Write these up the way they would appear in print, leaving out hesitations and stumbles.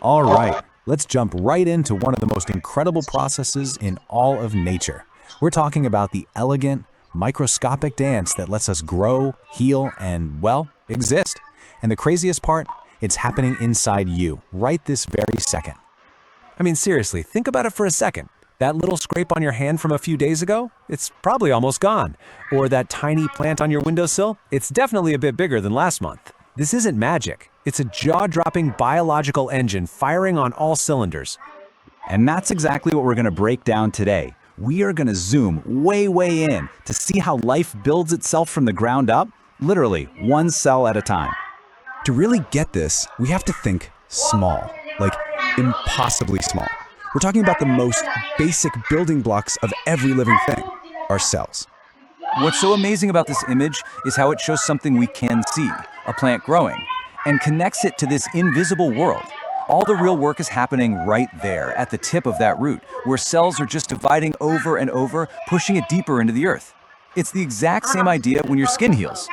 All right, let's jump right into one of the most incredible processes in all of nature. We're talking about the elegant, microscopic dance that lets us grow, heal, and, well, exist. And the craziest part, it's happening inside you, right this very second. I mean, seriously, think about it for a second. That little scrape on your hand from a few days ago, it's probably almost gone. Or that tiny plant on your windowsill, it's definitely a bit bigger than last month. This isn't magic. It's a jaw-dropping biological engine firing on all cylinders. And that's exactly what we're going to break down today. We are going to zoom way in to see how life builds itself from the ground up, literally one cell at a time. To really get this, we have to think small, like impossibly small. We're talking about the most basic building blocks of every living thing, our cells. What's so amazing about this image is how it shows something we can see, a plant growing, and connects it to this invisible world. All the real work is happening right there, at the tip of that root, where cells are just dividing over and over, pushing it deeper into the earth. It's the exact same idea when your skin heals.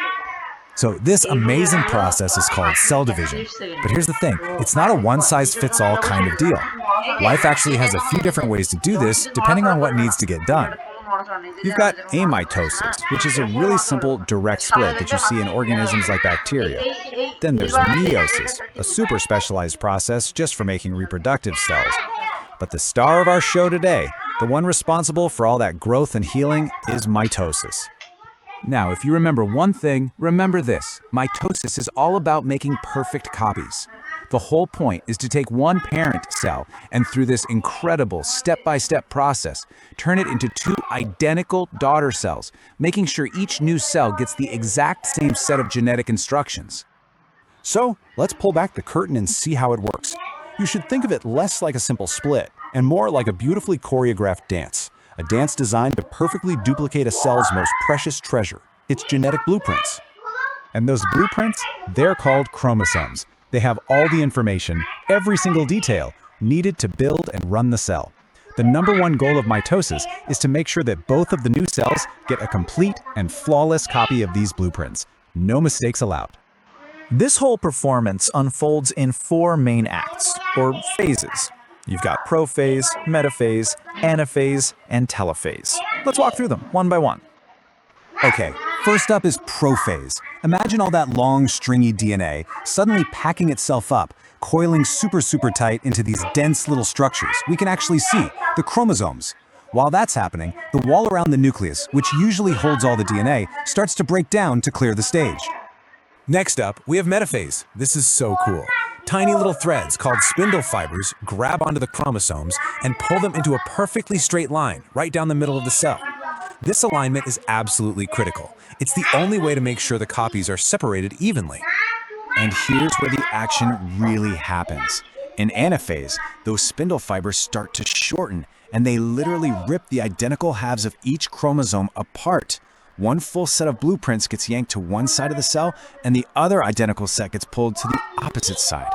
So this amazing process is called cell division. But here's the thing, it's not a one-size-fits-all kind of deal. Life actually has a few different ways to do this, depending on what needs to get done. You've got amitosis, which is a really simple direct split that you see in organisms like bacteria. Then there's meiosis, a super specialized process just for making reproductive cells. But the star of our show today, the one responsible for all that growth and healing, is mitosis. Now, if you remember one thing, remember this. Mitosis is all about making perfect copies. The whole point is to take one parent cell and through this incredible step-by-step process, turn it into two identical daughter cells, making sure each new cell gets the exact same set of genetic instructions. So, let's pull back the curtain and see how it works. You should think of it less like a simple split and more like a beautifully choreographed dance. A dance designed to perfectly duplicate a cell's most precious treasure, its genetic blueprints. And those blueprints, they're called chromosomes. They have all the information, every single detail, needed to build and run the cell. The number one goal of mitosis is to make sure that both of the new cells get a complete and flawless copy of these blueprints. No mistakes allowed. This whole performance unfolds in four main acts, or phases. You've got prophase, metaphase, anaphase, and telophase. Let's walk through them one by one. Okay, first up is prophase. Imagine all that long, stringy DNA suddenly packing itself up, coiling super tight into these dense little structures we can actually see, the chromosomes. While that's happening, the wall around the nucleus, which usually holds all the DNA, starts to break down to clear the stage. Next up, we have metaphase. This is so cool. Tiny little threads called spindle fibers grab onto the chromosomes and pull them into a perfectly straight line right down the middle of the cell. This alignment is absolutely critical. It's the only way to make sure the copies are separated evenly. And here's where the action really happens. In anaphase, those spindle fibers start to shorten, and they literally rip the identical halves of each chromosome apart. One full set of blueprints gets yanked to one side of the cell, and the other identical set gets pulled to the opposite side.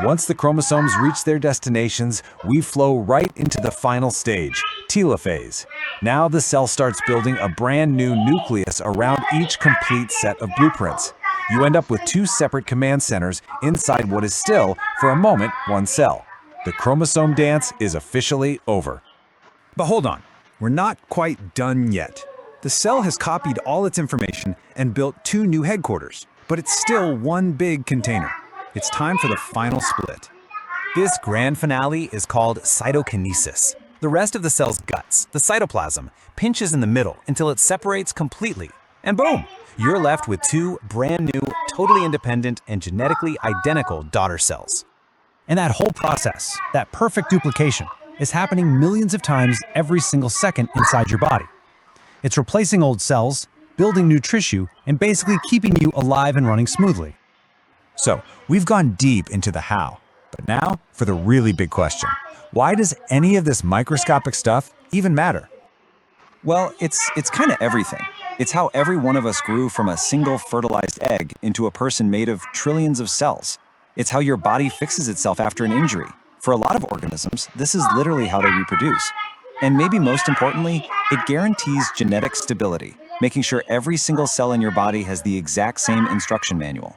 Once the chromosomes reach their destinations, we flow right into the final stage, telophase. Now the cell starts building a brand new nucleus around each complete set of blueprints. You end up with two separate command centers inside what is still, for a moment, one cell. The chromosome dance is officially over. But hold on, we're not quite done yet. The cell has copied all its information and built two new headquarters, but it's still one big container. It's time for the final split. This grand finale is called cytokinesis. The rest of the cell's guts, the cytoplasm, pinches in the middle until it separates completely. And boom, you're left with two brand new, totally independent, and genetically identical daughter cells. And that whole process, that perfect duplication, is happening millions of times every single second inside your body. It's replacing old cells, building new tissue, and basically keeping you alive and running smoothly. So, we've gone deep into the how, but now for the really big question. Why does any of this microscopic stuff even matter? Well, it's kind of everything. It's how every one of us grew from a single fertilized egg into a person made of trillions of cells. It's how your body fixes itself after an injury. For a lot of organisms, this is literally how they reproduce. And maybe most importantly, it guarantees genetic stability, making sure every single cell in your body has the exact same instruction manual.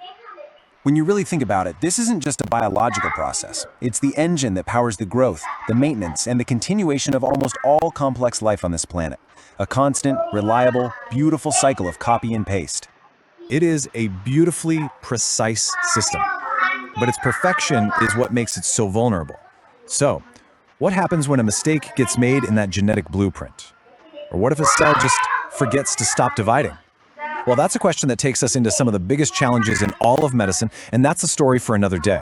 When you really think about it, this isn't just a biological process. It's the engine that powers the growth, the maintenance, and the continuation of almost all complex life on this planet. A constant, reliable, beautiful cycle of copy and paste. It is a beautifully precise system, but its perfection is what makes it so vulnerable. So, what happens when a mistake gets made in that genetic blueprint? Or what if a cell just forgets to stop dividing? Well, that's a question that takes us into some of the biggest challenges in all of medicine, and that's a story for another day.